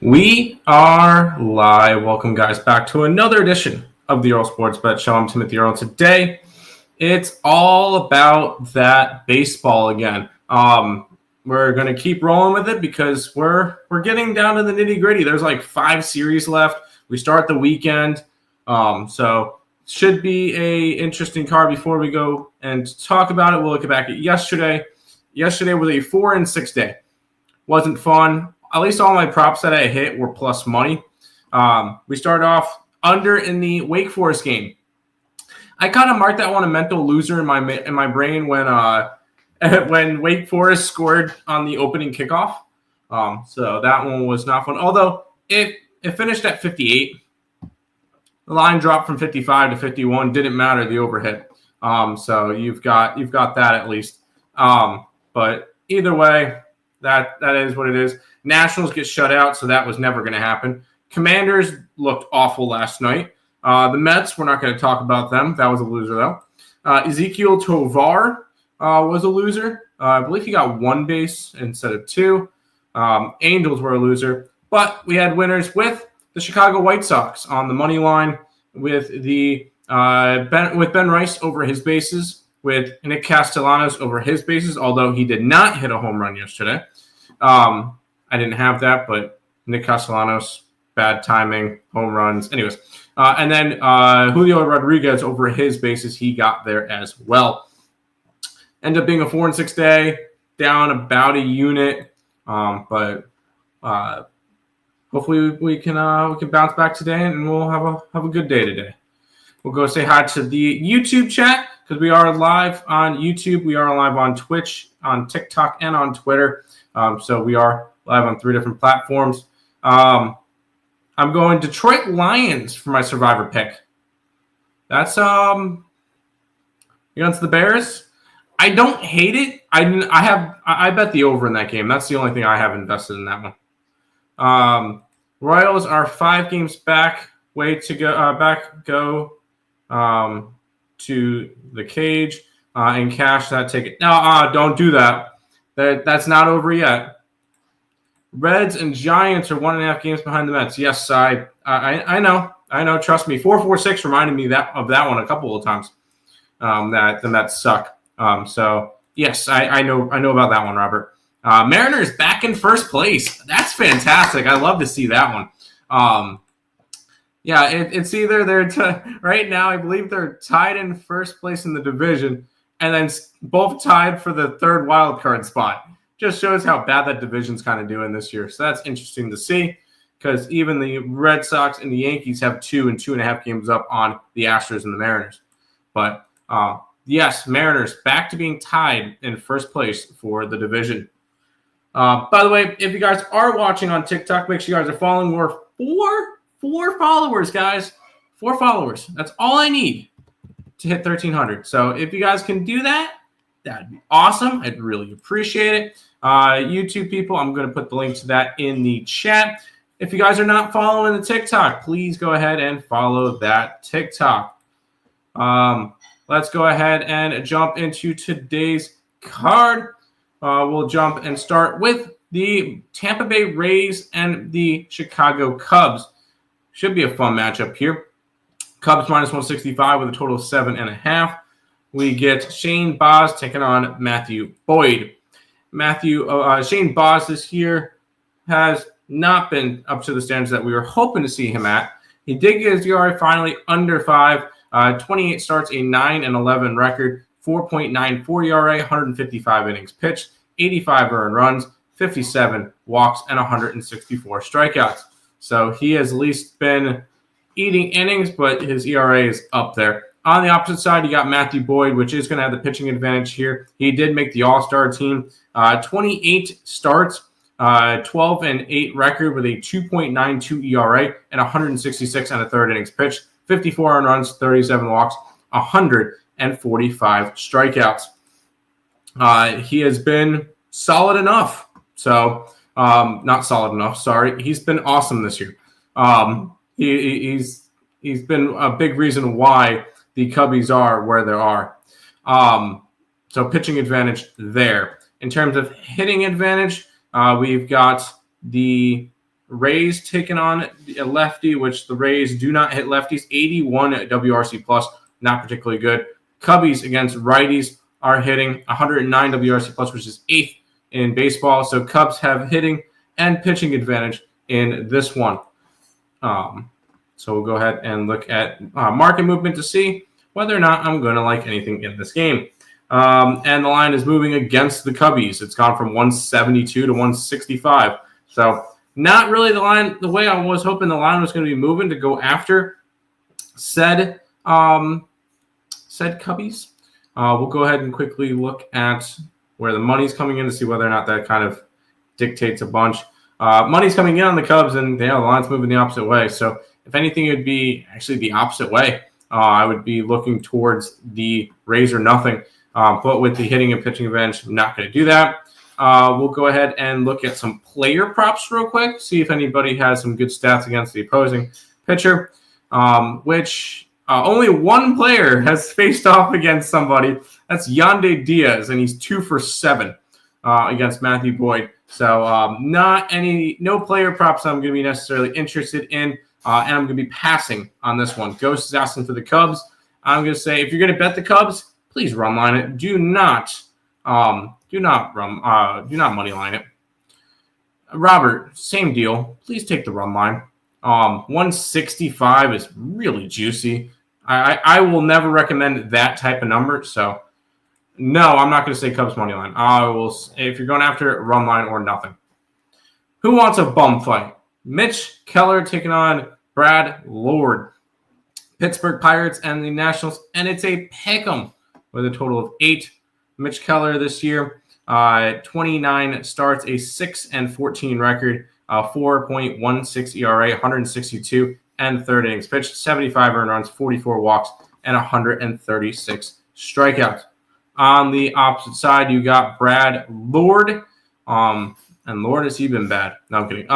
We are live. Welcome, guys, back to another edition of the Earle Sports Bet Show. I'm Timothy Earle. Today, it's all about that baseball again. We're going to keep rolling with it because we're getting down to the nitty gritty. There's like 5 series left. We start the weekend, so should be a interesting card. Before we go and talk about it, we'll look back at yesterday. Yesterday was a 4-6 day. Wasn't fun. At least all my props that I hit were plus money. We started off under in the Wake Forest game. I kind of marked that one a mental loser in my brain when Wake Forest scored on the opening kickoff. So that one was not fun. Although it finished at 58. The line dropped from 55 to 51. Didn't matter, the overhit. So you've got that at least. But either way, that is what it is. Nationals get shut out, so that was never going to happen. Commanders looked awful last night. The Mets, we're not going to talk about them. That was a loser, though. Ezekiel Tovar was a loser. I believe he got 1 base instead of 2. Angels were a loser. But we had winners with the Chicago White Sox on the money line with Ben Rice over his bases, with Nick Castellanos over his bases, although he did not hit a home run yesterday. I didn't have that, but Nick Castellanos, bad timing, home runs. Anyways, and then Julio Rodriguez over his bases, he got there as well. Ended up being a 4-6 day, down about a unit, but hopefully we can bounce back today, and we'll have a good day today. We'll go say hi to the YouTube chat because we are live on YouTube. We are live on Twitch, on TikTok, and on Twitter. So we are live on 3 different platforms. I'm going Detroit Lions for my survivor pick. That's against the Bears. I don't hate it. I bet the over in that game. That's the only thing I have invested in that one. Royals are 5 games back. Way to go. To the cage and cash that ticket. No, don't do that. That's not over yet. Reds and Giants are 1.5 games behind the Mets. Yes, I know. Trust me. 4-4-6 reminded me of that one a couple of times. That the Mets suck. So yes, I know about that one, Robert. Mariners back in first place. That's fantastic. I love to see that one. Yeah, it's either right now. I believe they're tied in first place in the division, and then both tied for the 3rd wild card spot. Just shows how bad that division's kind of doing this year. So that's interesting to see, because even the Red Sox and the Yankees have 2 and 2.5 games up on the Astros and the Mariners. But yes, Mariners back to being tied in first place for the division. By the way, if you guys are watching on TikTok, make sure you guys are following. We're 4 followers, guys. 4 followers. That's all I need to hit 1,300. So if you guys can do that, that'd be awesome. I'd really appreciate it. YouTube people, I'm going to put the link to that in the chat. If you guys are not following the TikTok, please go ahead and follow that TikTok. Let's go ahead and jump into today's card. We'll jump and start with the Tampa Bay Rays and the Chicago Cubs. Should be a fun matchup here. Cubs minus 165 with a total of 7.5. We get Shane Baz taking on Matthew Boyd. Shane Baz this year has not been up to the standards that we were hoping to see him at. He did get his ERA finally under 5. 28 starts, a 9-11 record, 4.94 ERA, 155 innings pitched, 85 earned runs, 57 walks, and 164 strikeouts. So he has at least been eating innings, but his ERA is up there. On the opposite side, you got Matthew Boyd, which is going to have the pitching advantage here. He did make the All-Star team. 28 starts, 12-8 record with a 2.92 ERA and 166 and a third innings pitched, 54 earned runs, 37 walks, 145 strikeouts. He has been solid enough. So, not solid enough. Sorry, he's been awesome this year. He's been a big reason why the Cubbies are where they are. So pitching advantage there. In terms of hitting advantage, we've got the Rays taking on a lefty, which the Rays do not hit lefties. 81 WRC plus, not particularly good. Cubbies against righties are hitting 109 WRC plus, which is 8th in baseball. So Cubs have hitting and pitching advantage in this one. So we'll go ahead and look at market movement to see whether or not I'm going to like anything in this game. And the line is moving against the Cubbies. It's gone from 172 to 165. So not really the line, the way I was hoping the line was going to be moving to go after said Cubbies. We'll go ahead and quickly look at where the money's coming in to see whether or not that kind of dictates a bunch. Money's coming in on the Cubs, and the line's moving the opposite way. So if anything, it would be actually the opposite way. I would be looking towards the Rays or nothing. But with the hitting and pitching advantage, I'm not going to do that. We'll go ahead and look at some player props real quick, see if anybody has some good stats against the opposing pitcher, which only one player has faced off against somebody. That's Yandy Diaz, and he's 2 for 7 against Matthew Boyd. So no player props I'm going to be necessarily interested in, and I'm going to be passing on this one. Ghost is asking for the Cubs. I'm going to say if you're going to bet the Cubs, please run line it. Do not money line it. Robert, same deal. Please take the run line. 165 is really juicy. I will never recommend that type of number. So no, I'm not going to say Cubs money line. I will. If you're going after it, run line or nothing. Who wants a bum fight? Mitch Keller taking on Brad Lord. Pittsburgh Pirates and the Nationals, and it's a pick'em with a total of 8. Mitch Keller this year, 29 starts, a 6-14 record, 4.16 ERA, 162 and third innings pitched, 75 earned runs, 44 walks, and 136 strikeouts. On the opposite side, you got Brad Lord. And Lord, has he been bad? No, I'm kidding.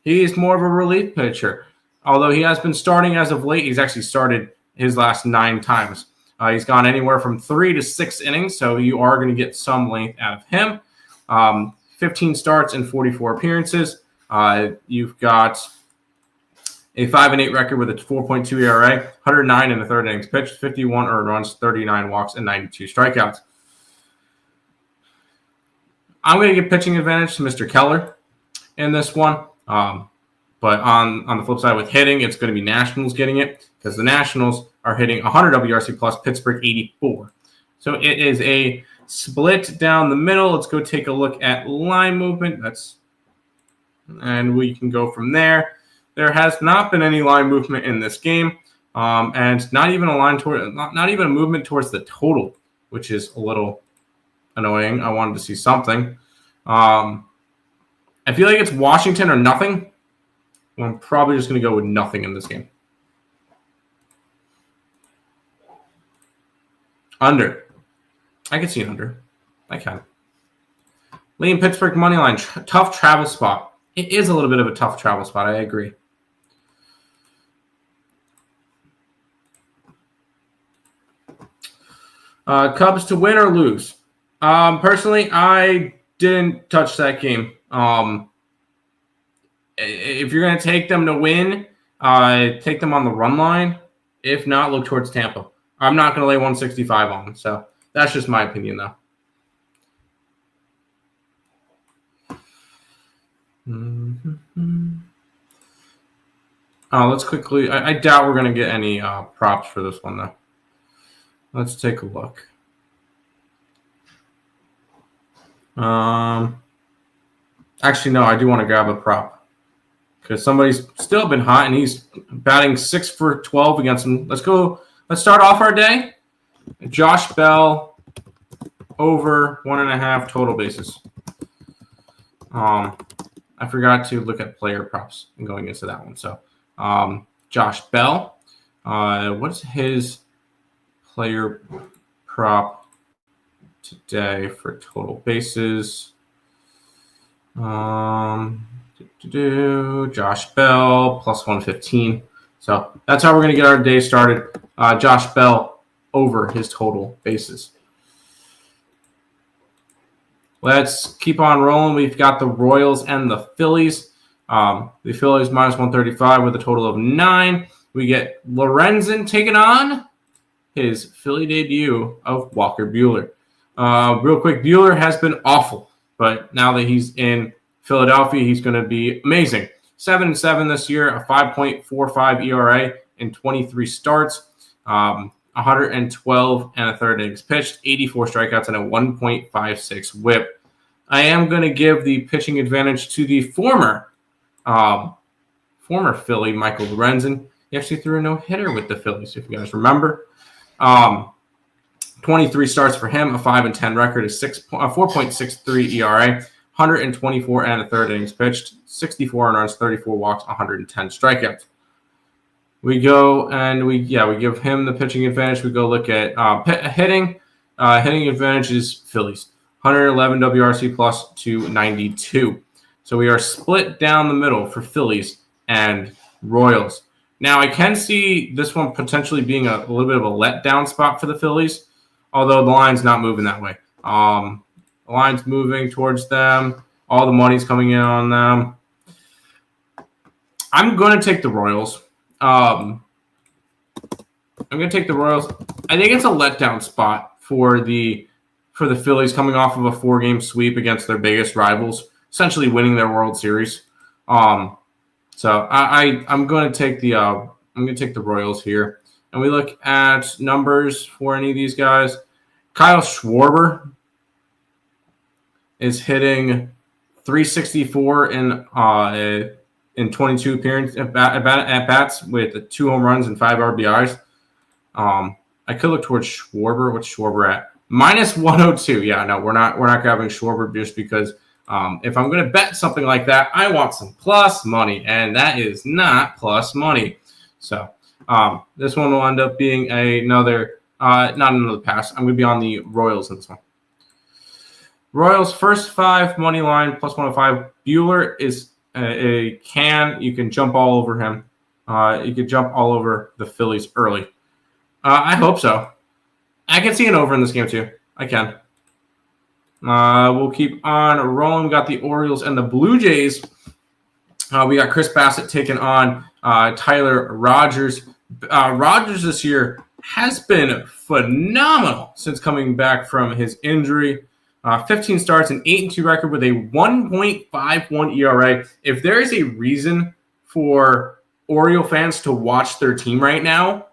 He's more of a relief pitcher. Although he has been starting as of late, he's actually started his last 9 times. He's gone anywhere from 3 to 6 innings, so you are going to get some length out of him. 15 starts and 44 appearances. You've got a 5-8 record with a 4.2 ERA, 109 in the third innings pitched, 51 earned runs, 39 walks, and 92 strikeouts. I'm going to give pitching advantage to Mr. Keller in this one. But on the flip side with hitting, it's going to be Nationals getting it because the Nationals are hitting 100 WRC plus, Pittsburgh 84. So it is a split down the middle. Let's go take a look at line movement. And we can go from there. There has not been any line movement in this game, and not even not even a movement towards the total, which is a little annoying. I wanted to see something. I feel like it's Washington or nothing. Well, I'm probably just going to go with nothing in this game. Under. I can see an under. I can. Lean Pittsburgh money line. Tough travel spot. It is a little bit of a tough travel spot. I agree. Cubs to win or lose. Personally, I didn't touch that game. If you're going to take them to win, take them on the run line. If not, look towards Tampa. I'm not going to lay 165 on them. So that's just my opinion, though. Let's quickly. I doubt we're going to get any props for this one, though. Let's take a look. Actually, no, I do want to grab a prop because somebody's still been hot and he's batting 6 for 12 against him. Let's go. Let's start off our day. Josh Bell over 1.5 total bases. I forgot to look at player props and going into that one. So, Josh Bell, what's his player prop today for total bases? Josh Bell plus 115. So that's how we're going to get our day started. Josh Bell over his total bases. Let's keep on rolling. We've got the Royals and the Phillies. The Phillies minus 135 with a total of 9. We get Lorenzen taking on his Philly debut of Walker Buehler. Real quick, Buehler has been awful, but now that he's in Philadelphia, he's going to be amazing. 7-7 this year, a 5.45 ERA in 23 starts, 112 and a third innings pitched, 84 strikeouts, and a 1.56 WHIP. I am going to give the pitching advantage to the former Philly, Michael Lorenzen. He actually threw a no-hitter with the Phillies, if you guys remember. 23 starts for him, a 5-10 record, a 4.63 ERA, 124 and a third innings pitched, 64 runs, 34 walks, 110 strikeouts. We go and we give him the pitching advantage. We go look at hitting. Hitting advantage is Phillies, 111 WRC plus 292. So we are split down the middle for Phillies and Royals. Now, I can see this one potentially being a little bit of a letdown spot for the Phillies, although the line's not moving that way. The line's moving towards them. All the money's coming in on them. I'm going to take the Royals. I'm going to take the Royals. I think it's a letdown spot for the Phillies coming off of a 4-game sweep against their biggest rivals, essentially winning their World Series. So I'm going to take the Royals here, and we look at numbers for any of these guys. Kyle Schwarber is hitting 364 in 22 appearances at bats with 2 home runs and 5 RBIs. I could look towards Schwarber. What's Schwarber at? Minus 102. Yeah, no, we're not grabbing Schwarber just because. If I'm going to bet something like that, I want some plus money, and that is not plus money. So this one will end up being not another pass. I'm going to be on the Royals in this one. Royals first 5 money line plus 105. Buehler is you can jump all over him. You could jump all over the Phillies early. I hope so. I can see an over in this game too. I can. We'll keep on rolling. We got the Orioles and the Blue Jays. We got Chris Bassett taking on Tyler Rogers. Rogers this year has been phenomenal since coming back from his injury. 15 starts, an 8-2 record with a 1.51 ERA. If there is a reason for Oriole fans to watch their team right now,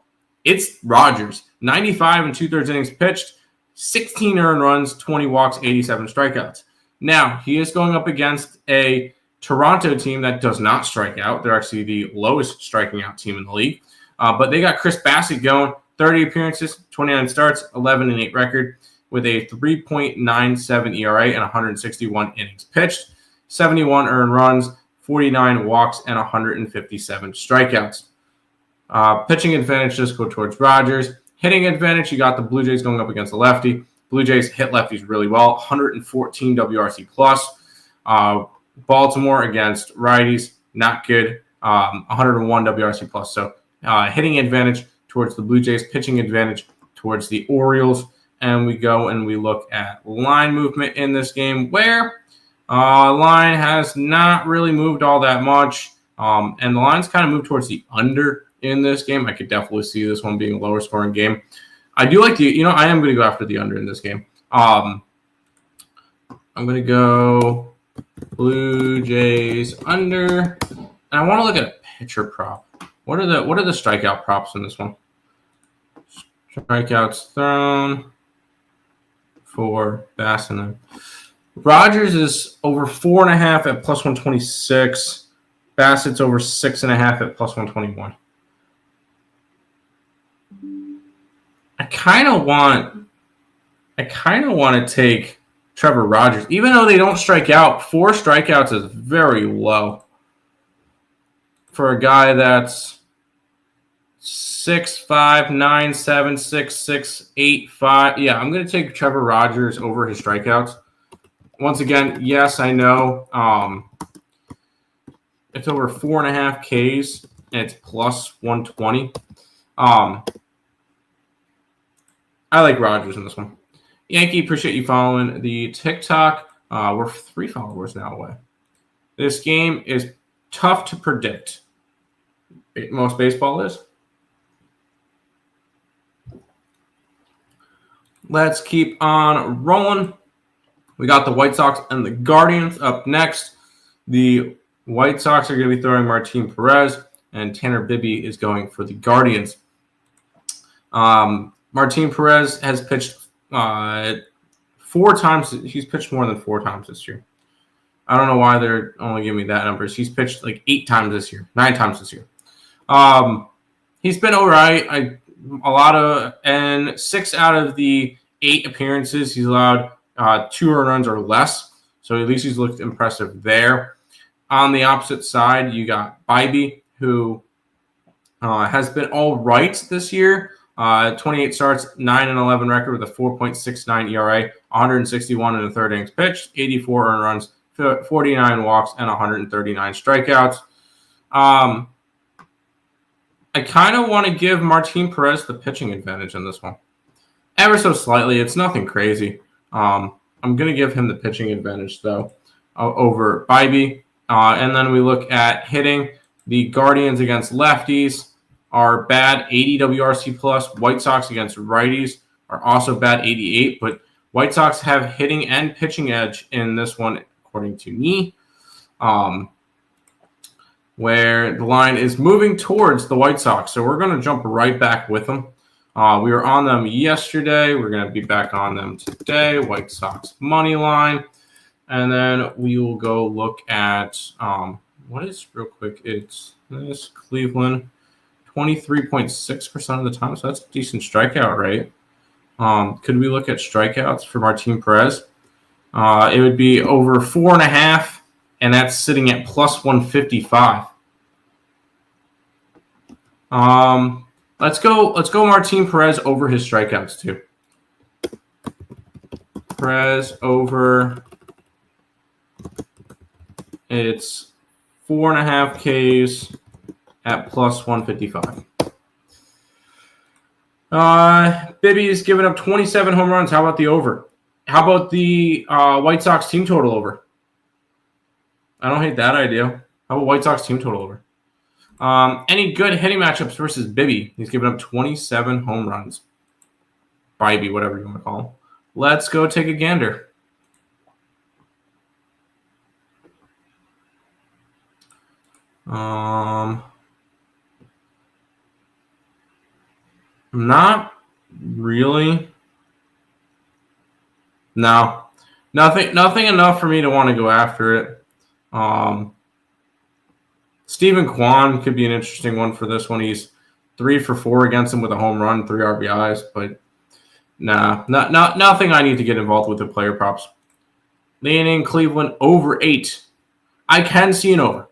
it's Rogers. 95 and 2/3 innings pitched. 16 earned runs, 20 walks, 87 strikeouts. Now, he is going up against a Toronto team that does not strike out. They're actually the lowest striking out team in the league. But they got Chris Bassett going, 30 appearances, 29 starts, 11-8 record with a 3.97 ERA and 161 innings pitched, 71 earned runs, 49 walks, and 157 strikeouts. Pitching advantage just go towards Rogers. Hitting advantage, you got the Blue Jays going up against the lefty. Blue Jays hit lefties really well, 114 WRC plus. Baltimore against righties, not good, 101 WRC plus. So hitting advantage towards the Blue Jays, pitching advantage towards the Orioles. And we go and we look at line movement in this game where line has not really moved all that much. And the line's kind of moved towards the under in this game. I could definitely see this one being a lower scoring game. I do like I am going to go after the under in this game. I'm going to go Blue Jays under. And I want to look at a pitcher prop. What are the strikeout props in this one? Strikeouts thrown for Bass and them. Rogers is over 4.5 at plus 126. Bassett's over 6.5 at plus 121. I kind of want to take Trevor Rogers, even though they don't strike out. 4 strikeouts is very low for a guy that's 6'5", 9'7", 6'6", 8'5". Yeah, I'm going to take Trevor Rogers over his strikeouts. Once again, yes, I know it's over 4.5 Ks and it's plus 120. I like Rogers in this one. Yankee, appreciate you following the TikTok. We're 3 followers now away. This game is tough to predict. Most baseball is. Let's keep on rolling. We got the White Sox and the Guardians up next. The White Sox are going to be throwing Martin Perez, and Tanner Bibby is going for the Guardians. Martin Perez has pitched 4 times. He's pitched more than 4 times this year. I don't know why they're only giving me that number. He's pitched like 8 times this year, 9 times this year. He's been all right. And 6 out of the 8 appearances, he's allowed 2 earned runs or less. So at least he's looked impressive there. On the opposite side, you got Bibby, who has been all right this year. 28 starts, 9-11 record with a 4.69 ERA, 161 in the 3rd innings pitched, 84 earned runs, 49 walks, and 139 strikeouts. I kind of want to give Martin Perez the pitching advantage in this one. Ever so slightly. It's nothing crazy. I'm going to give him the pitching advantage, though, over Bibby. And then we look at hitting. The Guardians against lefties are bad, 80 WRC plus. White Sox against righties are also bad, 88. But White Sox have hitting and pitching edge in this one, according to me, where the line is moving towards the White Sox. So we're going to jump right back with them. We were on them yesterday. We're going to be back on them today. White Sox money line. And then we will go look at what is real quick. It's this Cleveland, 23.6% of the time. So that's a decent strikeout rate. Could we look at strikeouts for Martin Perez? It would be over 4.5, and that's sitting at plus 155. Let's go Martin Perez over his strikeouts too. Perez over. It's 4.5 Ks at plus 155. Bibby's given up 27 home runs. How about the over? How about the White Sox team total over? I don't hate that idea. How about White Sox team total over? Any good hitting matchups versus Bibby? He's given up 27 home runs. Bibby, whatever you want to call him. Let's go take a gander. Not really. No. Nothing enough for me to want to go after it. Stephen Kwan could be an interesting one for this one. He's 3 for 4 against him with a home run, 3 RBIs, but nothing I need to get involved with the player props. Leaning Cleveland over 8. I can see an over.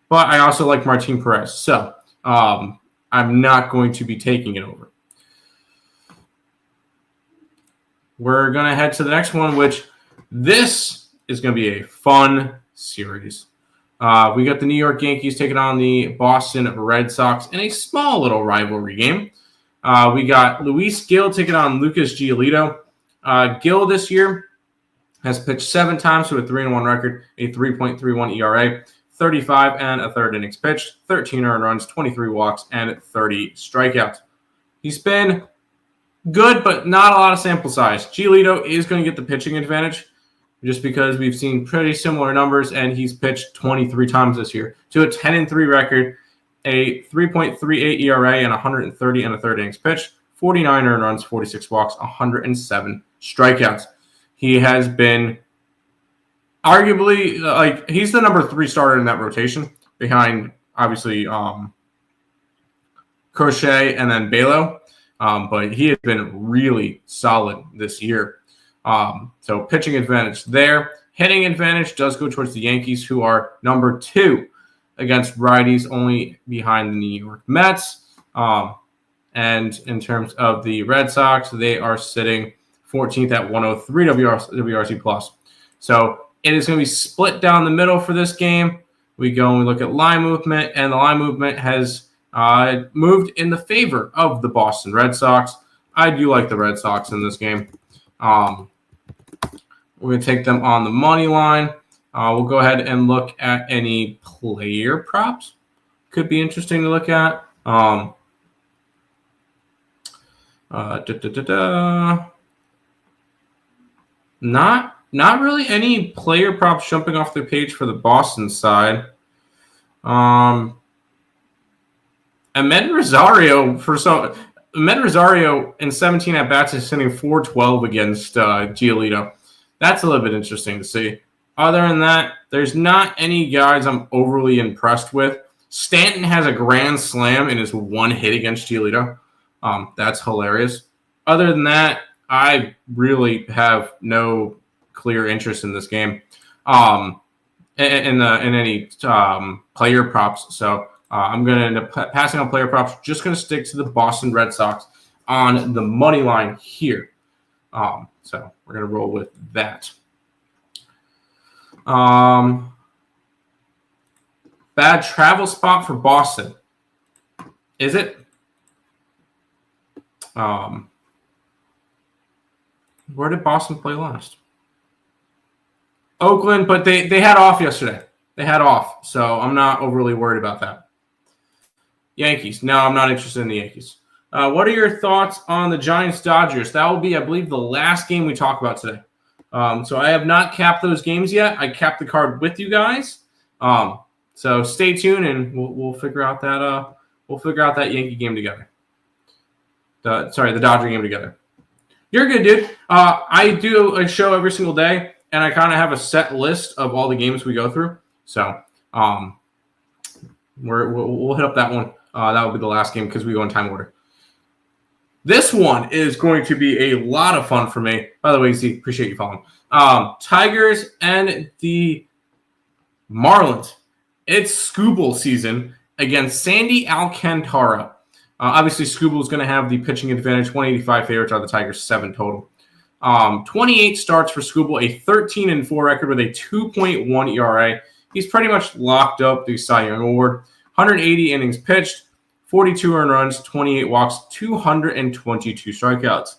But I also like Martin Perez. So I'm not going to be taking it over. We're going to head to the next one, which this is going to be a fun series. We got the New York Yankees taking on the Boston Red Sox in a small little rivalry game. We got Luis Gil taking on Lucas Giolito. Gil this year has pitched 7 times to a 3-1 record, a 3.31 ERA, 35 and a 3rd innings pitched, 13 earned runs, 23 walks, and 30 strikeouts. He's been good, but not a lot of sample size. Giolito is going to get the pitching advantage just because we've seen pretty similar numbers, and he's pitched 23 times this year to a 10-3 record, a 3.38 ERA, and 130 and a 3rd innings pitched, 49 earned runs, 46 walks, 107 strikeouts. He has been arguably, he's the number 3 starter in that rotation behind, obviously, Crochet and then Belo. But he has been really solid this year. So pitching advantage there. Hitting advantage does go towards the Yankees, who are number 2 against righties, only behind the New York Mets. And in terms of the Red Sox, they are sitting 14th at 103 WRC plus. So it is going to be split down the middle for this game. We go and we look at line movement, and the line movement has moved in the favor of the Boston Red Sox. I do like the Red Sox in this game. We're going to take them on the money line. We'll go ahead and look at any player props. Could be interesting to look at. Not really any player props jumping off the page for the Boston side. Ahmed Rosario in 17 at bats is hitting .412 against Giolito. That's a little bit interesting to see. Other than that, there's not any guys I'm overly impressed with. Stanton has a grand slam in his one hit against Giolito. That's hilarious. Other than that, I really have no clear interest in this game, in any player props. So I'm going to end up passing on player props. Just going to stick to the Boston Red Sox on the money line here. So we're going to roll with that. Bad travel spot for Boston. Is it? Where did Boston play last? Oakland, but they had off yesterday. They had off, so I'm not overly worried about that. Yankees. No, I'm not interested in the Yankees. What are your thoughts on the Giants-Dodgers? That will be, I believe, the last game we talk about today. So I have not capped those games yet. I capped the card with you guys. So stay tuned, and we'll figure out that Yankee game together. The Dodger game together. You're good, dude. I do a show every single day, and I kind of have a set list of all the games we go through. So we'll hit up that one. That will be the last game because we go in time order. This one is going to be a lot of fun for me. By the way, Z, appreciate you following. Tigers and the Marlins. It's Scooble season against Sandy Alcantara. Obviously, Scooble is going to have the pitching advantage. 185 favorites are the Tigers, 7 total. 28 starts for Scooble, a 13-4 record with a 2.1 ERA. He's pretty much locked up the Cy Young Award. 180 innings pitched, 42 earned runs, 28 walks, 222 strikeouts.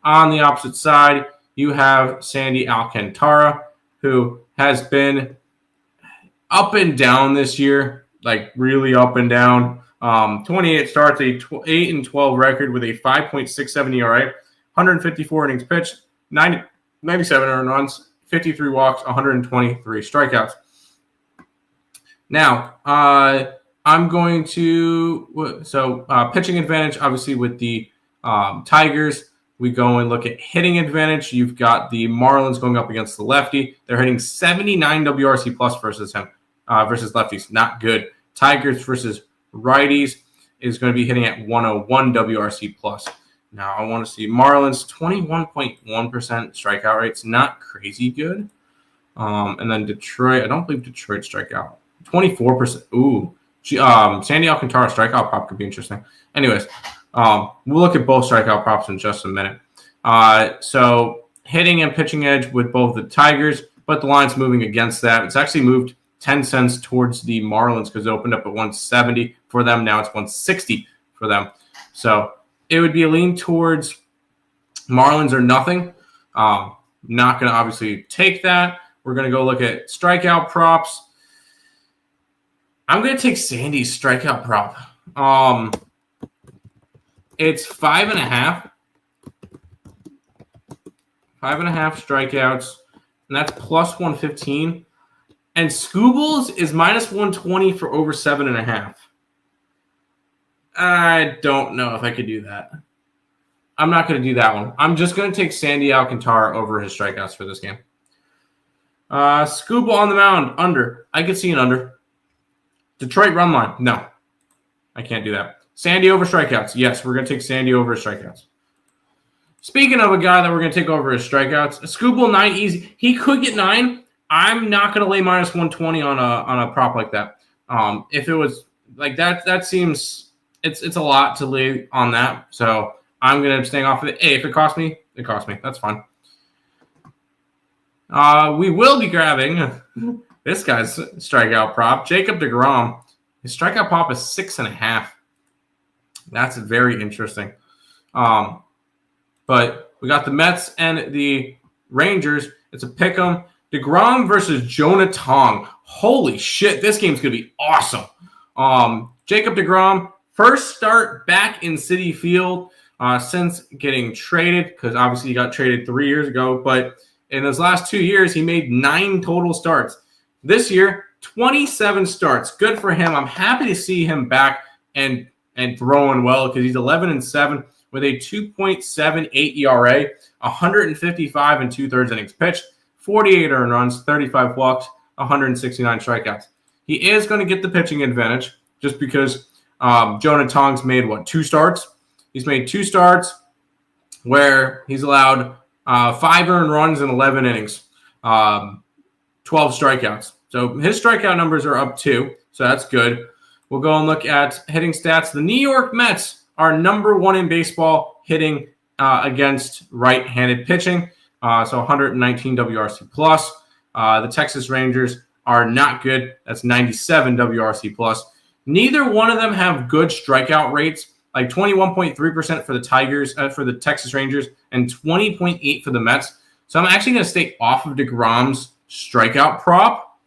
On the opposite side, you have Sandy Alcantara, who has been up and down this year, like really up and down. 28 starts, a 8-12 record with a 5.67 ERA, 154 innings pitched, 97 earned runs, 53 walks, 123 strikeouts. Now, I'm going to pitching advantage, obviously, with the Tigers. We go and look at hitting advantage. You've got the Marlins going up against the lefty. They're hitting 79 WRC plus versus him, versus lefties. Not good. Tigers versus righties is going to be hitting at 101 WRC plus. Now, I want to see Marlins 21.1% strikeout rates. Not crazy good. And then Detroit, I don't believe Detroit strikeout. 24%. Ooh. Sandy Alcantara strikeout prop could be interesting. Anyways, we'll look at both strikeout props in just a minute. So hitting and pitching edge with both the Tigers, but the line's moving against that. It's actually moved 10 cents towards the Marlins because it opened up at 170 for them. Now it's 160 for them. So it would be a lean towards Marlins or nothing. Not going to obviously take that. We're going to go look at strikeout props. I'm going to take Sandy's strikeout prop. It's 5.5. 5.5 strikeouts, and that's plus 115. And Scooble's is minus 120 for over 7.5. I don't know if I could do that. I'm not going to do that one. I'm just going to take Sandy Alcantara over his strikeouts for this game. Scooble on the mound, under. I could see an under. Detroit run line, no. I can't do that. Sandy over strikeouts. Yes, we're going to take Sandy over his strikeouts. Speaking of a guy that we're going to take over his strikeouts, Scooble 9 easy. He could get 9. I'm not going to lay minus 120 on a prop like that. If it was like that seems it's a lot to lay on that. So I'm going to abstain off of it. Hey, if it costs me, it costs me. That's fine. We will be grabbing this guy's strikeout prop, Jacob deGrom. His strikeout prop is 6.5. That's very interesting. But we got the Mets and the Rangers. It's a pick 'em. DeGrom versus Jonah Tong. Holy shit, this game's going to be awesome. Jacob DeGrom, first start back in Citi Field since getting traded, because obviously he got traded 3 years ago, but in his last 2 years, he made 9 total starts. This year, 27 starts. Good for him. I'm happy to see him back and throwing well, because he's 11-7 with a 2.78 ERA, 155 and 2/3 innings pitched, 48 earned runs, 35 walks, 169 strikeouts. He is going to get the pitching advantage just because Jonah Tong's made, 2 starts? He's made 2 starts where he's allowed 5 earned runs in 11 innings, 12 strikeouts. So his strikeout numbers are up too, so that's good. We'll go and look at hitting stats. The New York Mets are number 1 in baseball hitting against right-handed pitching, so 119 WRC plus. The Texas Rangers are not good. That's 97 WRC plus. Neither one of them have good strikeout rates, like 21.3% for the Tigers, for the Texas Rangers, and 20.8 for the Mets. So I'm actually going to stay off of DeGrom's strikeout prop,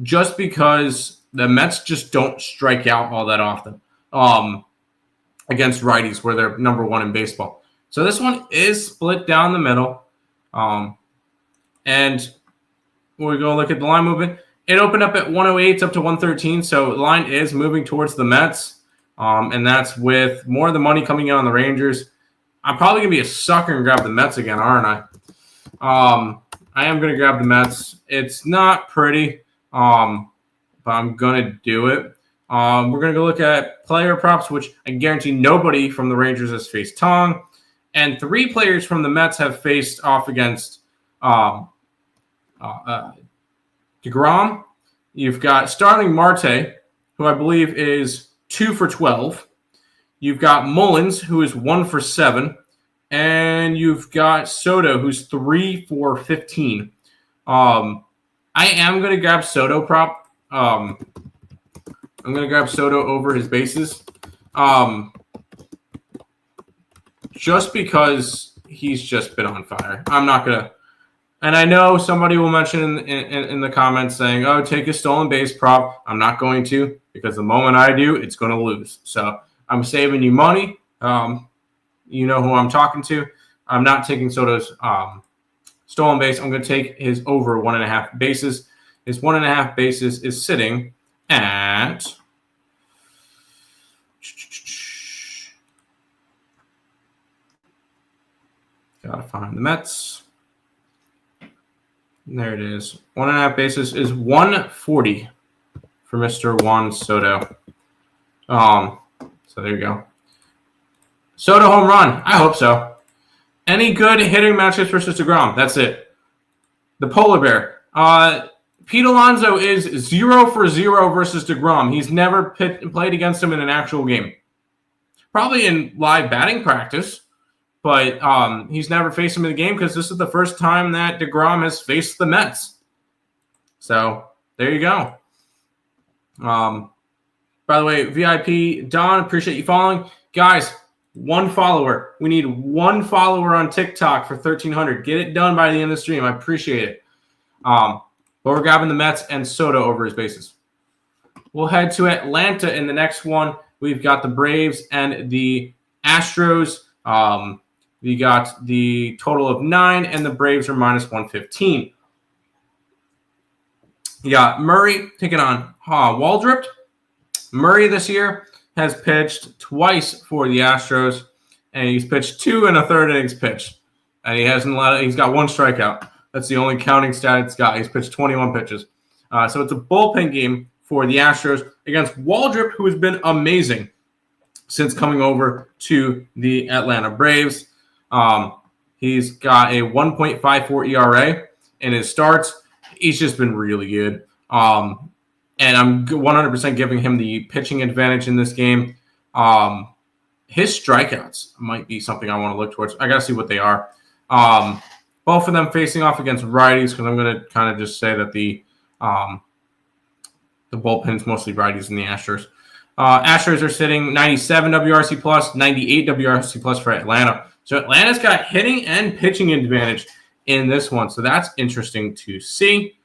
just because the Mets just don't strike out all that often against righties, where they're number 1 in baseball. So this one is split down the middle. And we'll go look at the line movement. It opened up at 108 up to 113, so the line is moving towards the Mets, and that's with more of the money coming in on the Rangers. I'm probably going to be a sucker and grab the Mets again, aren't I? I am going to grab the Mets. It's not pretty, but I'm going to do it. We're going to go look at player props, which I guarantee nobody from the Rangers has faced Tong, and 3 players from the Mets have faced off against DeGrom. You've got Starling Marte, who I believe is 2 for 12. You've got Mullins, who is 1 for 7. And you've got Soto, who's 3 for 15. I am going to grab Soto prop. I'm going to grab Soto over his bases. Just because he's just been on fire. I'm not going to. And I know somebody will mention in the comments saying, oh, take a stolen base prop. I'm not going to, because the moment I do, it's going to lose. So I'm saving you money. You know who I'm talking to. I'm not taking Soto's stolen base. I'm going to take his over 1.5 bases. His 1.5 bases is sitting at gotta find the Mets. There it is. 1.5 bases is 140 for Mr. Juan Soto. So there you go. Soto home run. I hope so. Any good hitting matchups versus DeGrom? That's it. The Polar Bear. Pete Alonso is 0 for 0 versus DeGrom. He's never played against him in an actual game. Probably in live batting practice. But he's never faced him in the game, because this is the first time that DeGrom has faced the Mets. So there you go. By the way, VIP Don, appreciate you following. Guys, 1 follower. We need 1 follower on TikTok for 1,300. Get it done by the end of the stream. I appreciate it. But we're grabbing the Mets and Soto over his bases. We'll head to Atlanta in the next one. We've got the Braves and the Astros. We got the total of 9, and the Braves are minus 115. You got Murray taking on Waldrop. Murray this year has pitched twice for the Astros, and he's pitched 2 1/3 innings pitched. And he's got 1 strikeout. That's the only counting stat it's got. He's pitched 21 pitches. So it's a bullpen game for the Astros against Waldrop, who has been amazing since coming over to the Atlanta Braves. He's got a 1.54 ERA in his starts. He's just been really good. And I'm 100% giving him the pitching advantage in this game. His strikeouts might be something I want to look towards. I got to see what they are. Both of them facing off against righties, because I'm going to kind of just say that the bullpen's mostly righties in the Astros. Astros are sitting 97 WRC plus, 98 WRC plus for Atlanta. So Atlanta's got hitting and pitching advantage in this one. So that's interesting to see.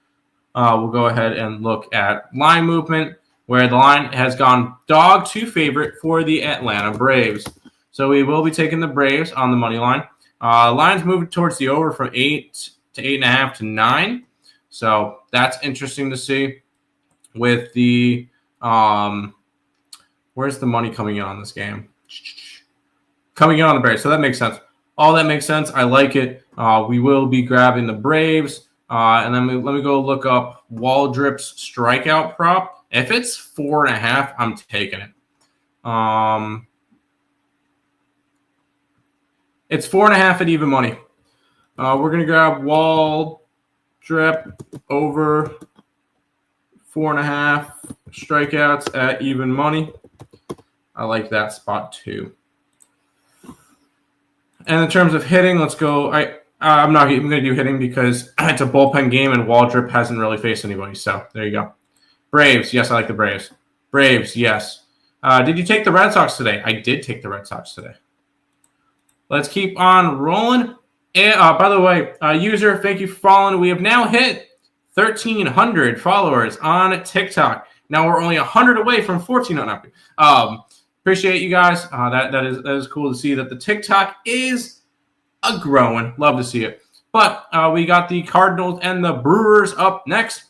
We'll go ahead and look at line movement, where the line has gone dog to favorite for the Atlanta Braves. So we will be taking the Braves on the money line. Line's moving towards the over from 8 to 8.5 to 9. So that's interesting to see. With the where's the money coming in on this game? Coming in on the Braves. So that makes sense. All that makes sense. I like it. We will be grabbing the Braves. And then let me go look up Waldrip's strikeout prop. If it's 4.5, I'm taking it. It's 4.5 at even money. We're gonna grab Waldrip over 4.5 strikeouts at even money. I like that spot too. And in terms of hitting, let's go. I'm not even going to do hitting because it's a bullpen game and Waldrip hasn't really faced anybody. So there you go. Braves. Yes, I like the Braves. Braves, yes. Did you take the Red Sox today? I did take the Red Sox today. Let's keep on rolling. And, by the way, user, thank you for following. We have now hit 1,300 followers on TikTok. Now we're only 100 away from 1,400. Appreciate you guys. That is cool to see that the TikTok is growing. Love to see it. But we got the Cardinals and the Brewers up next.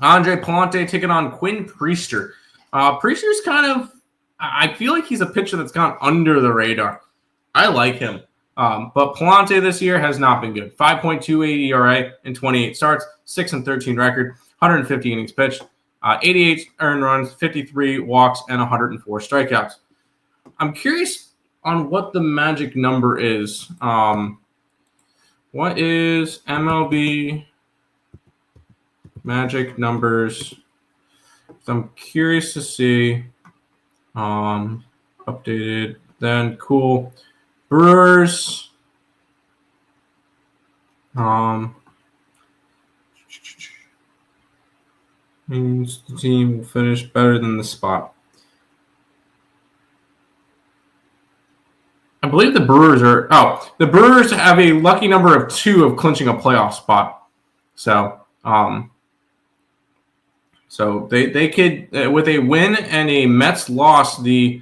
Andre Palante taking on Quinn Priester. Priester's kind of, I feel like he's a pitcher that's gone under the radar. I like him. But Palante this year has not been good. 5.28 ERA in 28 starts, 6-13 record, 150 innings pitched, 88 earned runs, 53 walks, and 104 strikeouts. I'm curious on what the magic number is. What is MLB magic numbers? I'm curious to see. Updated. Then cool. Brewers. Means the team will finish better than the spot. I believe the Brewers the Brewers have a lucky number of 2 of clinching a playoff spot. So, they could, with a win and a Mets loss, the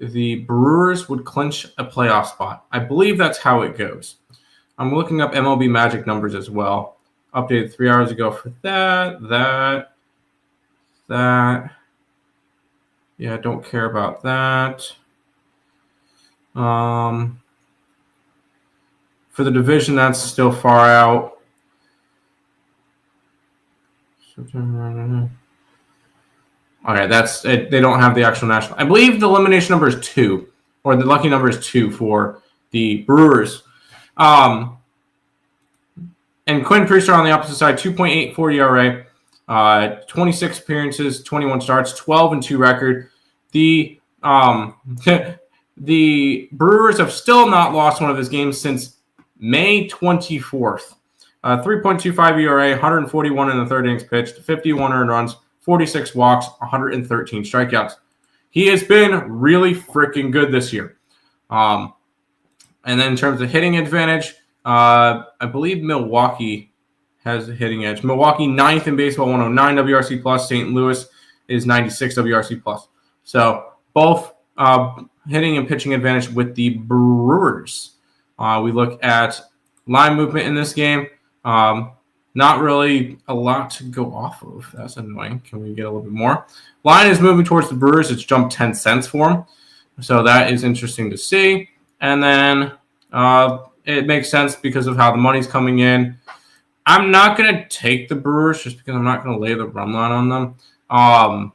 Brewers would clinch a playoff spot. I believe that's how it goes. I'm looking up MLB magic numbers as well. Updated 3 hours ago for that. Yeah, don't care about that. For the division, that's still far out. Okay, that's it. They don't have the actual national. I believe the elimination number is 2, or the lucky number is 2 for the Brewers. And Quinn Priester on the opposite side, 2.84 ERA, 26 appearances, 21 starts, 12-2 record. The The Brewers have still not lost one of his games since May 24th. 3.25 ERA, 141 in the third innings pitched, 51 earned runs, 46 walks, 113 strikeouts. He has been really freaking good this year. And then in terms of hitting advantage, I believe Milwaukee has a hitting edge. Milwaukee 9th in baseball, 109 WRC plus. St. Louis is 96 WRC plus. So both hitting and pitching advantage with the Brewers. We look at line movement in this game. Not really a lot to go off of. That's annoying. Can we get a little bit more? Line is moving towards the Brewers. It's jumped 10 cents for them. So that is interesting to see. And then it makes sense because of how the money's coming in. I'm not going to take the Brewers just because I'm not going to lay the run line on them. I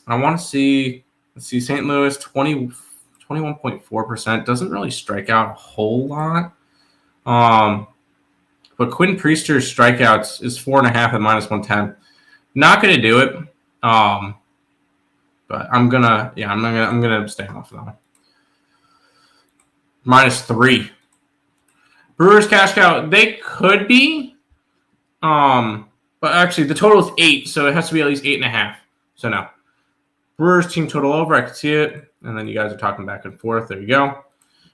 want to see, let's see, St. Louis, 21.4%. Doesn't really strike out a whole lot. But Quinn Priester's strikeouts is 4.5 at -110. Not going to do it. But I'm gonna abstain off of that one. -3. Brewers cash cow, they could be. But actually the total is 8, so it has to be at least 8.5. So no. Brewers team total over, I can see it. And then you guys are talking back and forth. There you go.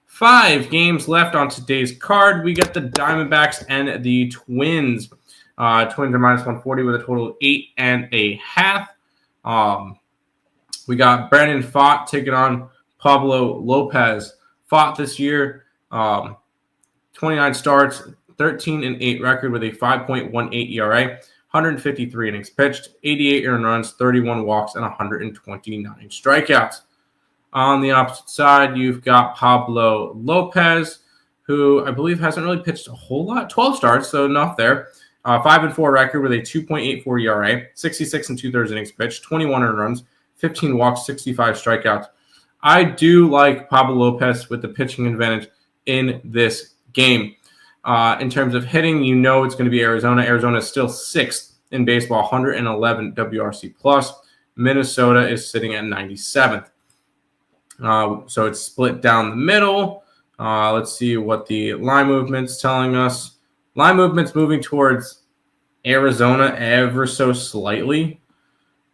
5 games left on today's card. We got the Diamondbacks and the Twins. Twins are minus 140 with a total of 8.5. We got Brandon Pfaadt taking on Pablo Lopez. Pfaadt this year, 29 starts, 13-8 record with a 5.18 ERA, 153 innings pitched, 88 earned runs, 31 walks, and 129 strikeouts. On the opposite side, you've got Pablo Lopez, who I believe hasn't really pitched a whole lot. 12 starts, so enough there. 5-4 record with a 2.84 ERA, 66 2/3 innings pitched, 21 earned runs, 15 walks, 65 strikeouts. I do like Pablo Lopez with the pitching advantage in this game. In terms of hitting, you know it's going to be Arizona. Arizona is still 6th in baseball, 111 WRC+. Minnesota is sitting at 97th. So it's split down the middle. Let's see what the line movement's telling us. Line movement's moving towards Arizona ever so slightly.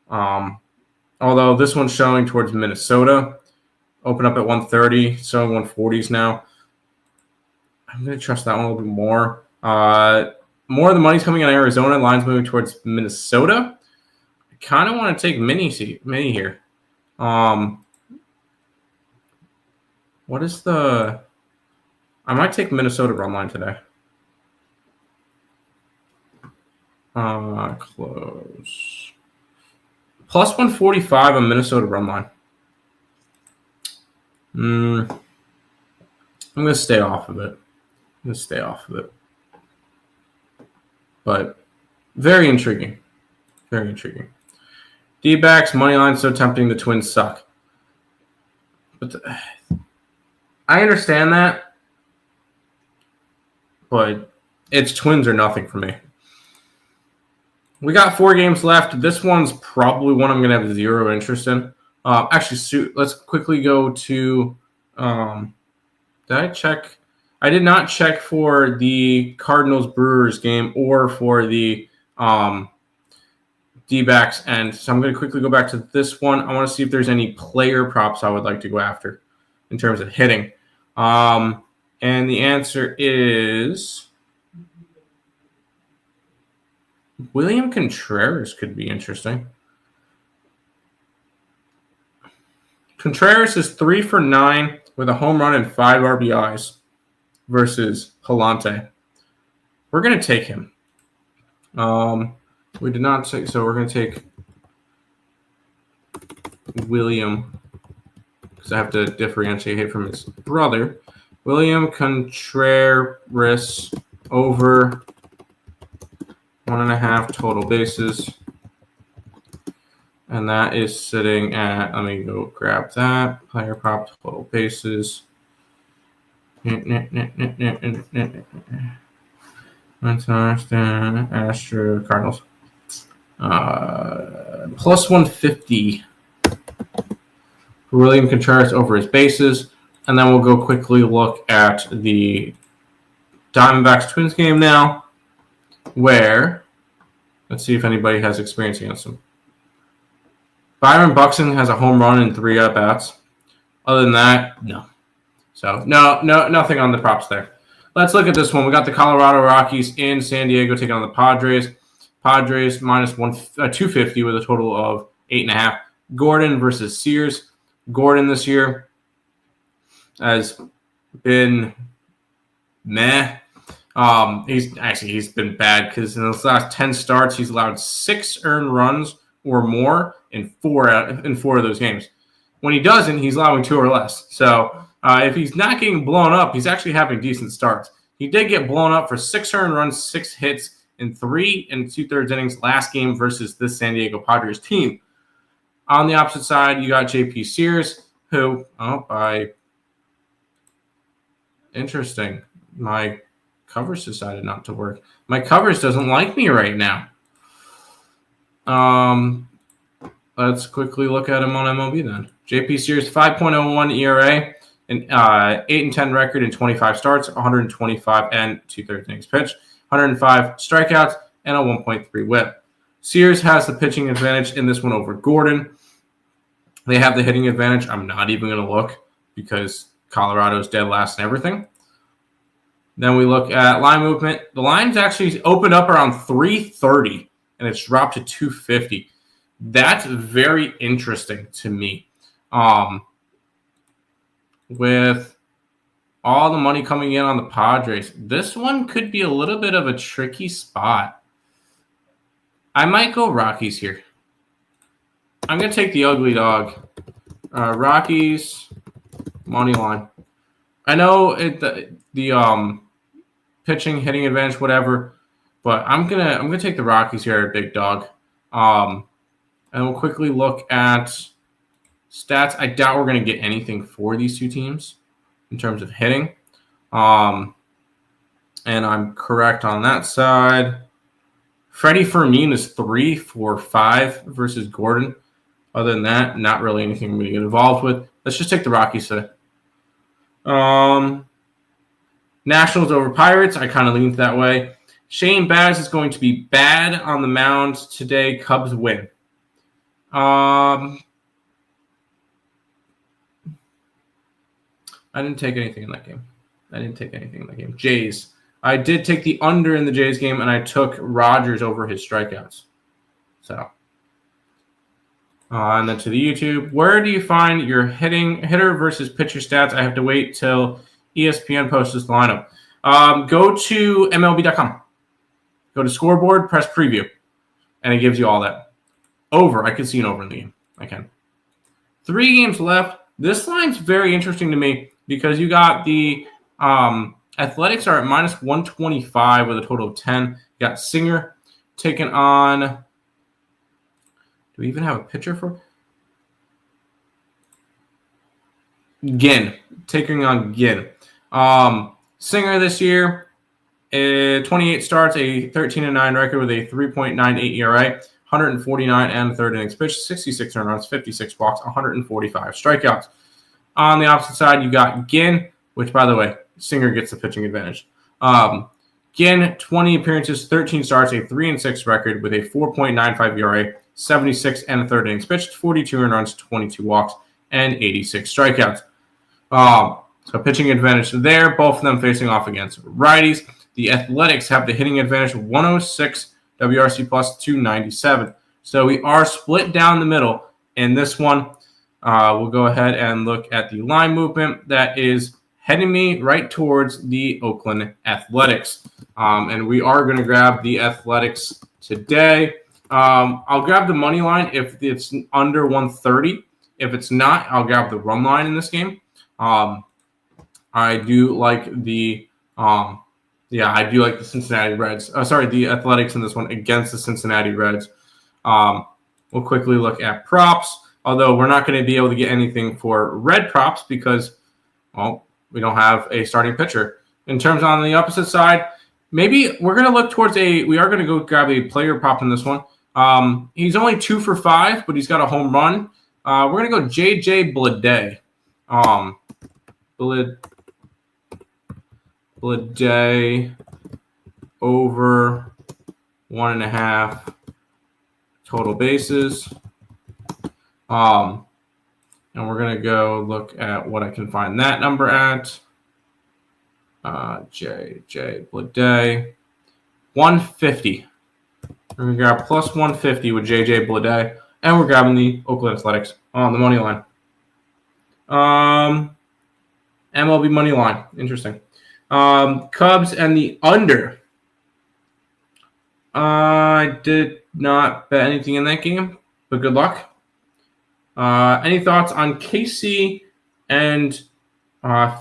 Although this one's showing towards Minnesota. Open up at 130, showing 140s now. I'm going to trust that one a little bit more. More of the money's coming in Arizona. Line's moving towards Minnesota. I kind of want to take mini here. What is the... I might take Minnesota run line today. Close. Plus 145 on Minnesota run line. I'm going to stay off of it. But very intriguing. Very intriguing. D-backs, money line, so tempting. The Twins suck. But I understand that. But it's Twins or nothing for me. We got 4 games left. This one's probably one I'm going to have zero interest in. Actually, let's quickly go to did I check? I did not check for the Cardinals-Brewers game or for the D-backs end. So I'm going to quickly go back to this one. I want to see if there's any player props I would like to go after in terms of hitting. And the answer is William Contreras could be interesting. Contreras is 3 for 9 with a home run and 5 RBIs versus Palante. We're going to take him. We did not take, so we're going to take William because I have to differentiate from his brother. William Contreras over 1.5 total bases. And that is sitting at, let me go grab that. Player prop, total bases. Astro Cardinals. Plus 150 for William Contreras over his bases. And then we'll go quickly look at the Diamondbacks Twins game now, where, let's see if anybody has experience against them. Byron Buxton has a home run in 3 at-bats. Other than that, no. So, no, nothing on the props there. Let's look at this one. We got the Colorado Rockies in San Diego taking on the Padres. Padres minus 250 with a total of 8.5. Gordon versus Sears. Gordon this year has been meh. He's been bad because in his last 10 starts, he's allowed 6 earned runs or more in 4 of those games. When he doesn't, he's allowing 2 or less. So if he's not getting blown up, he's actually having decent starts. He did get blown up for 6 earned runs, 6 hits in 3 2/3 innings last game versus this San Diego Padres team. On the opposite side, you got JP Sears, who, interesting. My covers decided not to work. My covers doesn't like me right now. Let's quickly look at him on MLB then. JP Sears, 5.01 ERA, an 8-10 record in 25 starts, 125 2/3 innings pitched, 105 strikeouts, and a 1.3 whip. Sears has the pitching advantage in this one over Gordon. They have the hitting advantage. I'm not even going to look because Colorado's dead last and everything. Then we look at line movement. The line's actually opened up around 330, and it's dropped to 250. That's very interesting to me. With all the money coming in on the Padres, this one could be a little bit of a tricky spot. I might go Rockies here. I'm going to take the ugly dog. Rockies, money line. I know the pitching, hitting advantage, whatever, but I'm gonna take the Rockies here, big dog. And we'll quickly look at stats. I doubt we're gonna get anything for these two teams in terms of hitting. And I'm correct on that side. Freddie Fermin is 3 for 5 versus Gordon. Other than that, not really anything I'm going to get involved with. Let's just take the Rockies today. Nationals over Pirates. I kind of leaned that way. Shane Baz is going to be bad on the mound today. Cubs win. I didn't take anything in that game. Jays. I did take the under in the Jays game, and I took Rogers over his strikeouts. So, and then to the YouTube, where do you find your hitter versus pitcher stats? I have to wait till ESPN posts this lineup. Go to MLB.com. Go to scoreboard, press preview, and it gives you all that. Over. I can see an over in the game. I can. 3 games left. This line's very interesting to me because you got the Athletics are at minus 125 with a total of 10. You got Singer taking on. Do we even have a pitcher for? Ginn. Taking on Ginn. Singer this year, 28 starts, a 13-9 record with a 3.98 ERA, 149 and third innings pitched, 66 earned runs, 56 walks, 145 strikeouts. On the opposite side, you got Ginn, which, by the way, Singer gets the pitching advantage. Ginn, 20 appearances, 13 starts, a 3-6 record with a 4.95 ERA, 76 and a third innings pitched, 42 earned runs, 22 walks, and 86 strikeouts. So pitching advantage there, both of them facing off against righties. The Athletics have the hitting advantage, 106 WRC plus 297. So we are split down the middle in this one. We'll go ahead and look at the line movement that is heading me right towards the Oakland Athletics. And we are going to grab the Athletics today. I'll grab the money line if it's under 130. If it's not, I'll grab the run line in this game. I do like the Cincinnati Reds. The Athletics in this one against the Cincinnati Reds. We'll quickly look at props, although we're not going to be able to get anything for red props because, well, we don't have a starting pitcher. In terms on the opposite side, maybe we're going to look towards we are going to go grab a player prop in this one. He's only 2 for 5, but he's got a home run. We're going to go JJ Bleday. Bleday over 1.5 total bases. And we're going to go look at what I can find that number at. JJ Bleday, 150. We're going to grab plus 150 with JJ Bleday. And we're grabbing the Oakland Athletics on the money line. MLB money line. Interesting. Cubs and the under. I did not bet anything in that game, but good luck. Any thoughts on KC and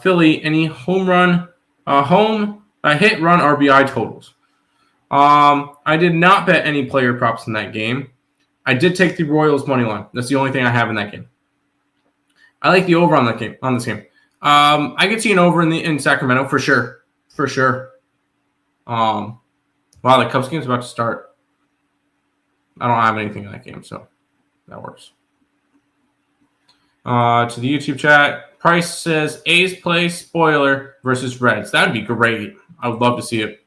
Philly? Any home run, hit, run, RBI totals? I did not bet any player props in that game. I did take the Royals money line. That's the only thing I have in that game. I like the over on this game. I could see an over in Sacramento for sure. Wow, the Cubs game's about to start. I don't have anything in that game, so that works. To the YouTube chat, Price says A's play spoiler versus Reds. That would be great. I would love to see it.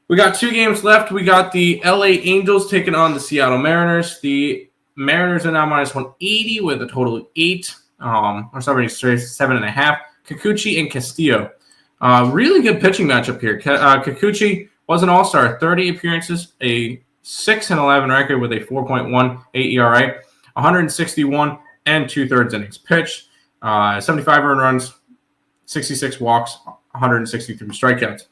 We got 2 games left. We got the LA Angels taking on the Seattle Mariners. The Mariners are now minus 180 with a total of 8. or sorry, 7.5. Kikuchi and Castillo. Really good pitching matchup here. Kikuchi was an all-star, 30 appearances, a 6-11 record with a 4.18 ERA, 161 and 2/3 innings pitched, 75 earned runs, 66 walks, 163 strikeouts.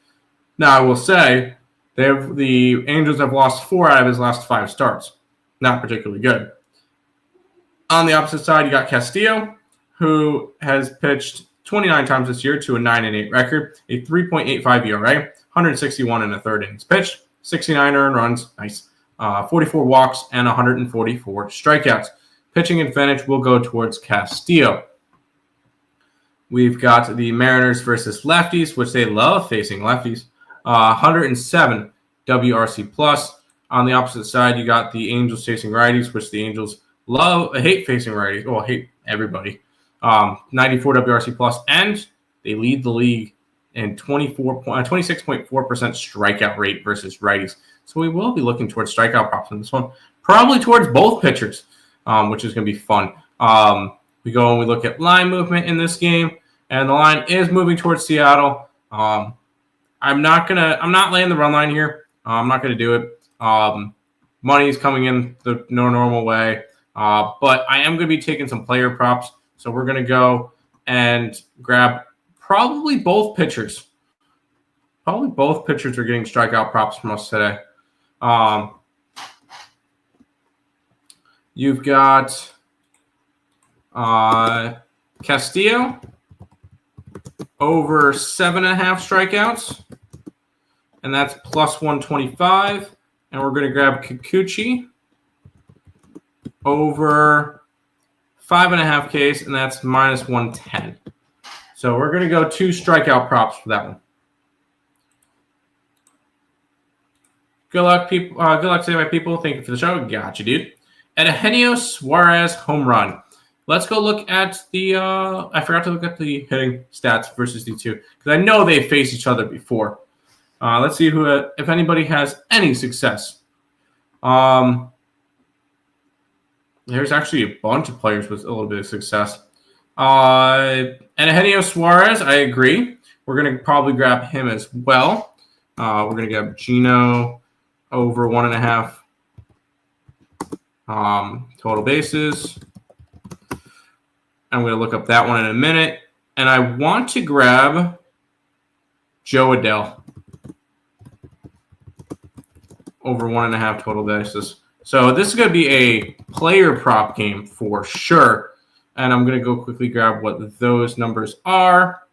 Now, I will say the Angels have lost 4 out of his last 5 starts. Not particularly good. On the opposite side, you got Castillo, who has pitched 29 times this year to a 9-8 record, a 3.85 ERA, 161 and a third innings pitched, 69 earned runs, nice, 44 walks, and 144 strikeouts. Pitching advantage will go towards Castillo. We've got the Mariners versus lefties, which they love facing lefties. 107 WRC plus. On the opposite side, you got the Angels facing righties, which the Angels hate facing righties. Well, hate everybody. 94 WRC plus, and they lead the league in 26.4% strikeout rate versus righties. So we will be looking towards strikeout props in this one, probably towards both pitchers, which is going to be fun. We go and we look at line movement in this game, and the line is moving towards Seattle. I'm not laying the run line here. I'm not gonna do it. Money's coming in the normal way, but I am gonna be taking some player props. So we're gonna go and grab probably both pitchers. Probably both pitchers are getting strikeout props from us today. You've got Castillo over 7.5 strikeouts, and that's plus 125. And we're going to grab Kikuchi over 5.5 Ks, and that's minus 110. So we're going to go 2 strikeout props for that one. Good luck, people. Good luck today, my people. Thank you for the show. Gotcha, dude. And Eugenio Suarez home run. Let's go look at the I forgot to look at the hitting stats versus the two, because I know they've faced each other before. Let's see if anybody has any success. There's actually a bunch of players with a little bit of success. And Eugenio Suarez, I agree. We're going to probably grab him as well. We're going to grab Gino over 1.5 total bases. I'm going to look up that one in a minute. And I want to grab Joe Adele over 1.5 total bases. So this is going to be a player prop game for sure. And I'm going to go quickly grab what those numbers are.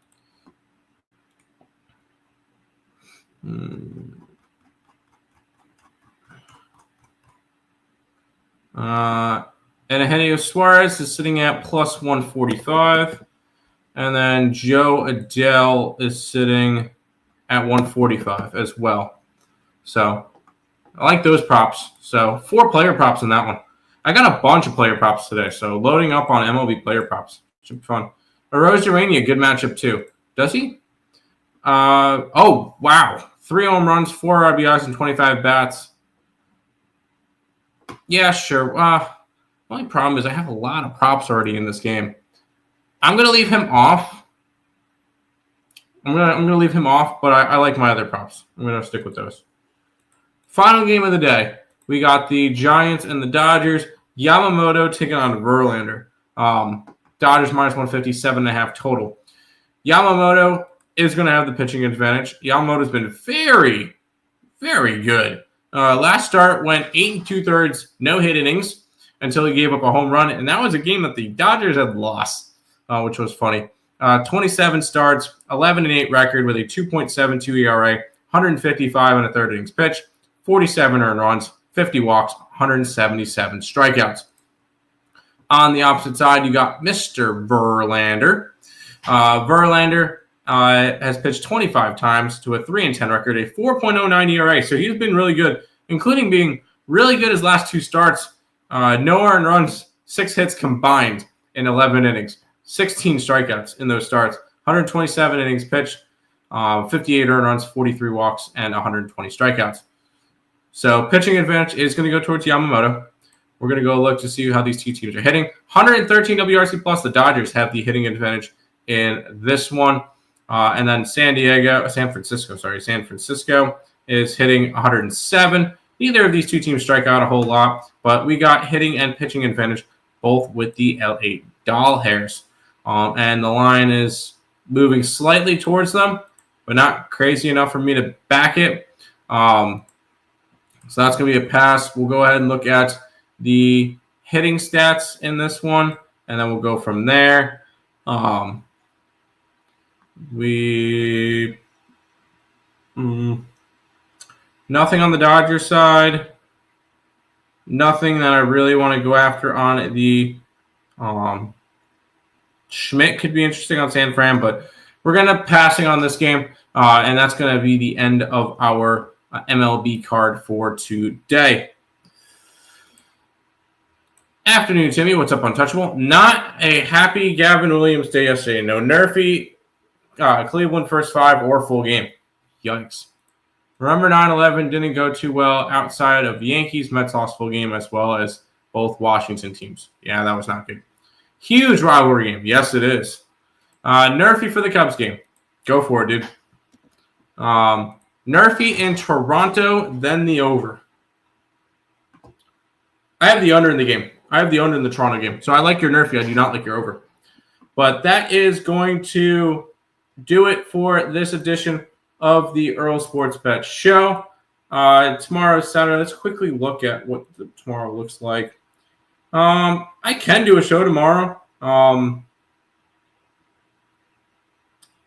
And Eugenio Suarez is sitting at plus 145. And then Joe Adele is sitting at 145 as well. So I like those props. So 4 player props in that one. I got a bunch of player props today. So loading up on MLB player props. Should be fun. Arose Urania, good matchup too. Does he? Oh, wow. 3 home runs, 4 RBIs, and 25 bats. Yeah, sure. The only problem is I have a lot of props already in this game. I'm going to leave him off. I'm gonna leave him off, but I like my other props. I'm going to stick with those. Final game of the day. We got the Giants and the Dodgers. Yamamoto taking on Verlander. Dodgers minus 150, 7.5 total. Yamamoto is going to have the pitching advantage. Yamamoto's been very, very good. Last start went 8 2/3 no-hit innings until he gave up a home run, and that was a game that the Dodgers had lost, which was funny. 27 starts, 11-8 record with a 2.72 ERA, 155 and a third innings pitch, 47 earned runs, 50 walks, 177 strikeouts. On the opposite side, you got Mr. Verlander. Verlander has pitched 25 times to a 3-10 record, a 4.09 ERA. So he's been really good, including being really good his last 2 starts. No earned runs, 6 hits combined in 11 innings, 16 strikeouts in those starts, 127 innings pitched, 58 earned runs, 43 walks, and 120 strikeouts. So pitching advantage is going to go towards Yamamoto. We're going to go look to see how these two teams are hitting. 113 WRC plus. The Dodgers have the hitting advantage in this one. And then San Francisco is hitting 107. Neither of these two teams strike out a whole lot, but we got hitting and pitching advantage both with the LA Doll Hairs. And the line is moving slightly towards them, but not crazy enough for me to back it. So that's going to be a pass. We'll go ahead and look at the hitting stats in this one, and then we'll go from there. Nothing on the Dodgers side. Nothing that I really want to go after on the Schmidt could be interesting on San Fran, but we're going to passing on this game, and that's going to be the end of our MLB card for today. Afternoon, Timmy. What's up, Untouchable? Not a happy Gavin Williams day yesterday. No Nerfy, Cleveland first 5 or full game. Yikes. Remember 9/11 didn't go too well outside of Yankees. Mets lost full game as well as both Washington teams. Yeah, that was not good. Huge rivalry game. Yes, it is. Nerfy for the Cubs game. Go for it, dude. Nerfy in Toronto, then the over. I have the under in the game. I have the under in the Toronto game. So I like your Nerfy. I do not like your over. But that is going to do it for this edition of the Earle Sports Bet Show. Tomorrow's Saturday. Let's quickly look at what tomorrow looks like. I can do a show tomorrow.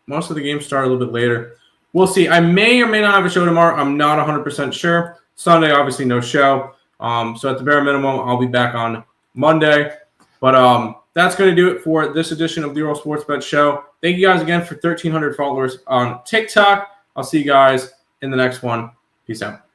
Most of the games start a little bit later. We'll see. I may or may not have a show tomorrow. I'm not 100% sure. Sunday, obviously, no show. So at the bare minimum, I'll be back on Monday. But that's going to do it for this edition of the Earle Sports Bet Show. Thank you guys again for 1,300 followers on TikTok. I'll see you guys in the next one. Peace out.